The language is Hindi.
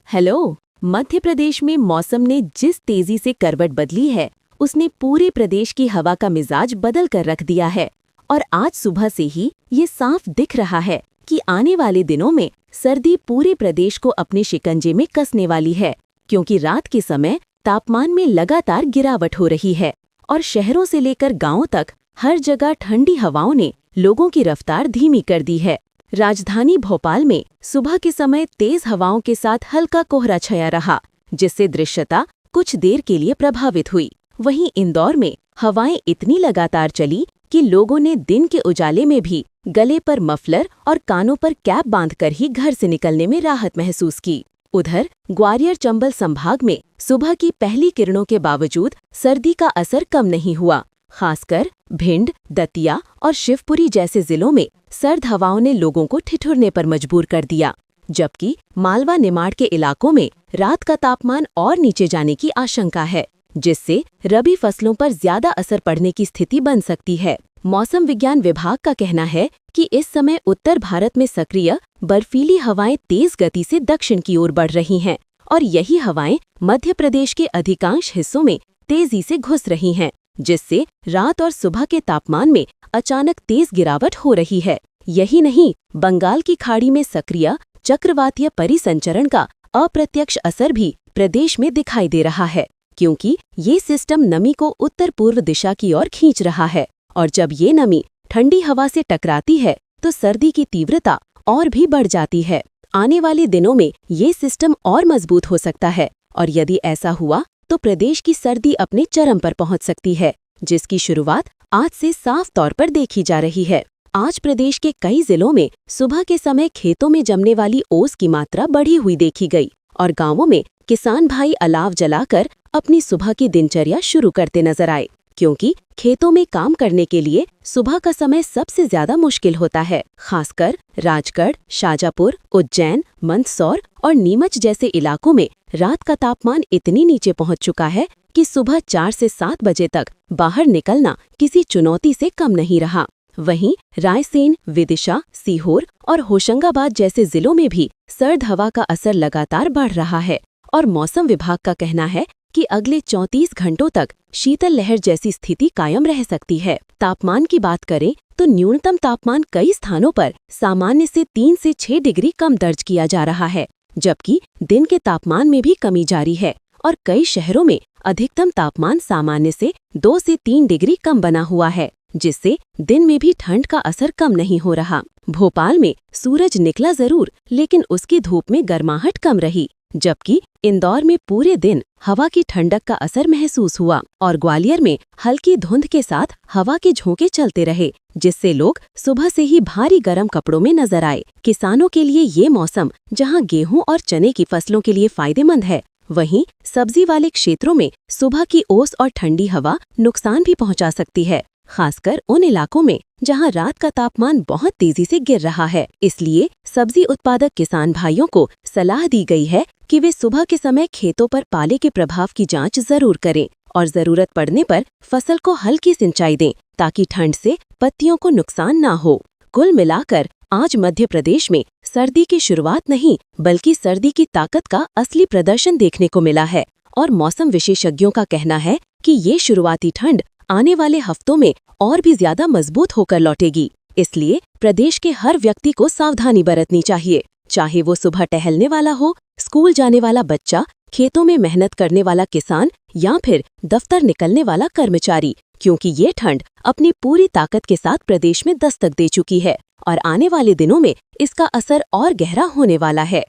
हेलो। मध्य प्रदेश में मौसम ने जिस तेजी से करवट बदली है, उसने पूरे प्रदेश की हवा का मिजाज बदल कर रख दिया है। और आज सुबह से ही ये साफ दिख रहा है कि आने वाले दिनों में सर्दी पूरे प्रदेश को अपने शिकंजे में कसने वाली है, क्योंकि रात के समय तापमान में लगातार गिरावट हो रही है और शहरों से लेकर गांवों तक हर जगह ठंडी हवाओं ने लोगों की रफ्तार धीमी कर दी है। राजधानी भोपाल में सुबह के समय तेज हवाओं के साथ हल्का कोहरा छाया रहा, जिससे दृश्यता कुछ देर के लिए प्रभावित हुई। वहीं इंदौर में हवाएं इतनी लगातार चली कि लोगों ने दिन के उजाले में भी गले पर मफलर और कानों पर कैप बांधकर ही घर से निकलने में राहत महसूस की। उधर ग्वालियर चंबल संभाग में सुबह की पहली किरणों के बावजूद सर्दी का असर कम नहीं हुआ। खासकर भिंड, दतिया और शिवपुरी जैसे जिलों में सर्द हवाओं ने लोगों को ठिठुरने पर मजबूर कर दिया, जबकि मालवा निमाड़ के इलाकों में रात का तापमान और नीचे जाने की आशंका है, जिससे रबी फसलों पर ज्यादा असर पड़ने की स्थिति बन सकती है। मौसम विज्ञान विभाग का कहना है कि इस समय उत्तर भारत में सक्रिय बर्फीली हवाएं तेज गति से दक्षिण की ओर बढ़ रही हैं और यही हवाएं मध्य प्रदेश के अधिकांश हिस्सों में तेजी से घुस रही हैं, जिससे रात और सुबह के तापमान में अचानक तेज गिरावट हो रही है। यही नहीं, बंगाल की खाड़ी में सक्रिय चक्रवातीय परिसंचरण का अप्रत्यक्ष असर भी प्रदेश में दिखाई दे रहा है, क्योंकि ये सिस्टम नमी को उत्तर पूर्व दिशा की ओर खींच रहा है और जब ये नमी ठंडी हवा से टकराती है तो सर्दी की तीव्रता और भी बढ़ जाती है। आने वाले दिनों में ये सिस्टम और मजबूत हो सकता है और यदि ऐसा हुआ तो प्रदेश की सर्दी अपने चरम पर पहुंच सकती है, जिसकी शुरुआत आज से साफ तौर पर देखी जा रही है। आज प्रदेश के कई जिलों में सुबह के समय खेतों में जमने वाली ओस की मात्रा बढ़ी हुई देखी गई और गांवों में किसान भाई अलाव जलाकर अपनी सुबह की दिनचर्या शुरू करते नजर आए, क्योंकि खेतों में काम करने के लिए सुबह का समय सबसे ज्यादा मुश्किल होता है। खासकर राजगढ़, शाजापुर, उज्जैन, मंदसौर और नीमच जैसे इलाकों में रात का तापमान इतनी नीचे पहुंच चुका है कि सुबह 4 से 7 बजे तक बाहर निकलना किसी चुनौती से कम नहीं रहा। वहीं रायसेन, विदिशा, सीहोर और होशंगाबाद जैसे जिलों में भी सर्द हवा का असर लगातार बढ़ रहा है और मौसम विभाग का कहना है कि अगले 34 घंटों तक शीतल लहर जैसी स्थिति कायम रह सकती है। तापमान की बात करें तो न्यूनतम तापमान कई स्थानों पर सामान्य से 3 से 6 डिग्री कम दर्ज किया जा रहा है, जबकि दिन के तापमान में भी कमी जारी है और कई शहरों में अधिकतम तापमान सामान्य से 2 से 3 डिग्री कम बना हुआ है, जिससे दिन में भी ठंड का असर कम नहीं हो रहा। भोपाल में सूरज निकला जरूर, लेकिन उसकी धूप में गर्माहट कम रही, जबकि इंदौर में पूरे दिन हवा की ठंडक का असर महसूस हुआ और ग्वालियर में हल्की धुंध के साथ हवा के झोंके चलते रहे, जिससे लोग सुबह से ही भारी गर्म कपड़ों में नजर आए। किसानों के लिए ये मौसम जहां गेहूं और चने की फसलों के लिए फायदेमंद है, वहीं सब्जी वाले क्षेत्रों में सुबह की ओस और ठंडी हवा नुकसान भी पहुंचा सकती है, खासकर उन इलाकों में जहां रात का तापमान बहुत तेजी से गिर रहा है। इसलिए सब्जी उत्पादक किसान भाइयों को सलाह दी गई है कि वे सुबह के समय खेतों पर पाले के प्रभाव की जांच जरूर करें और जरूरत पड़ने पर फसल को हल्की सिंचाई दें, ताकि ठंड से पत्तियों को नुकसान ना हो। कुल मिलाकर आज मध्य प्रदेश में सर्दी की शुरुआत नहीं, बल्कि सर्दी की ताकत का असली प्रदर्शन देखने को मिला है और मौसम विशेषज्ञों का कहना है कि ये शुरुआती ठंड आने वाले हफ्तों में और भी ज्यादा मजबूत होकर लौटेगी। इसलिए प्रदेश के हर व्यक्ति को सावधानी बरतनी चाहिए, चाहे वो सुबह टहलने वाला हो, स्कूल जाने वाला बच्चा, खेतों में मेहनत करने वाला किसान या फिर दफ्तर निकलने वाला कर्मचारी, क्योंकि ये ठंड अपनी पूरी ताकत के साथ प्रदेश में दस्तक दे चुकी है और आने वाले दिनों में इसका असर और गहरा होने वाला है।